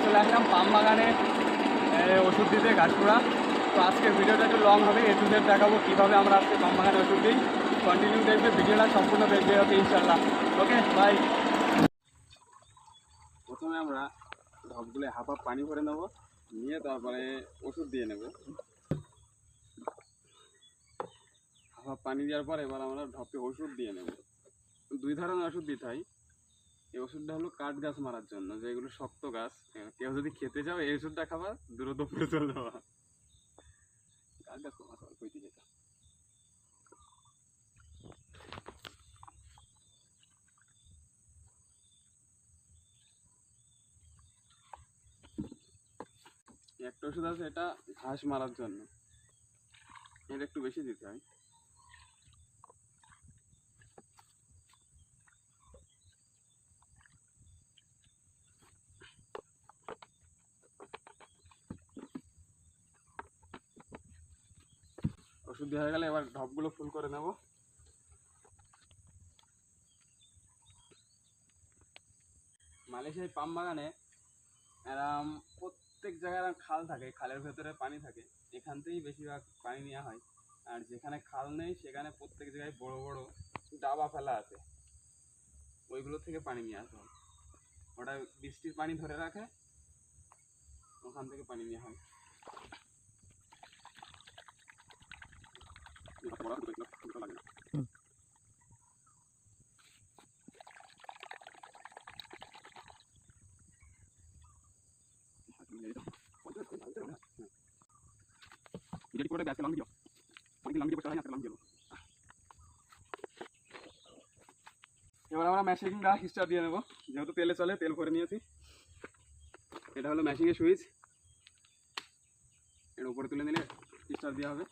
চলে আসলাম পাম বাগানে ওষুধ দিতে ঘাসপুরা। তো আজকের ভিডিওটা একটু লং হবে, এ টু জেড দেখাবো কীভাবে আমরা আজকে পাম বাগানে ওষুধ দিই। কন্টিনিউ দেখবে, ভিডিওটা সম্পূর্ণ দেখবে ওকে ইনশাল্লাহ। Okay bye. প্রথমে আমরা ঢপগুলো হাফ পানি ভরে নেবো, নিয়ে তারপরে ওষুধ দিয়ে নেব। হাফ পানি দেওয়ার পর এবার আমরা ঢপে ওষুধ দিয়ে নেব। দুই ধরনের ওষুধ দিতে হয়। এই ওষুধটা হলো কাঠ গাছ মারার জন্য, যেগুলো শক্ত গাছ, কেউ যদি খেতে যাও এই ওষুধটা খাবার, দ্রুত পড়ে চলে যাওয়া। কাঠ গাছ কইতে যেটা একটা ওষুধ আছে, এটা ঘাস মারার জন্য, এটা একটু বেশি দিতে হয়। ওষুধ দেওয়া হয়ে গেলে এবার ঢপগুলো ফুল করে নেব। মালয়েশিয়ায় পাম বাগানে এরম প্রত্যেক জায়গায় খাল থাকে, খালের ভেতরে পানি থাকে, এখান থেকেই বেশিরভাগ পানি নেওয়া হয়। আর যেখানে খাল নেই সেখানে প্রত্যেক জায়গায় বড় বড় ডাবা ফেলা আছে, ওইগুলো থেকে পানি নিয়ে আসা হয়। ওটা বৃষ্টির পানি ধরে রাখে, ওখান থেকে পানি নেওয়া হয়। এবার আমরা মেশিনটা স্টার্ট দিয়ে নেবো, যেহেতু তেলে চলে, তেল ভরে নিয়েছি। এটা হলো মেশিনের সুইচ, এর উপরে তুলে নিলে স্টার্ট দেওয়া হবে।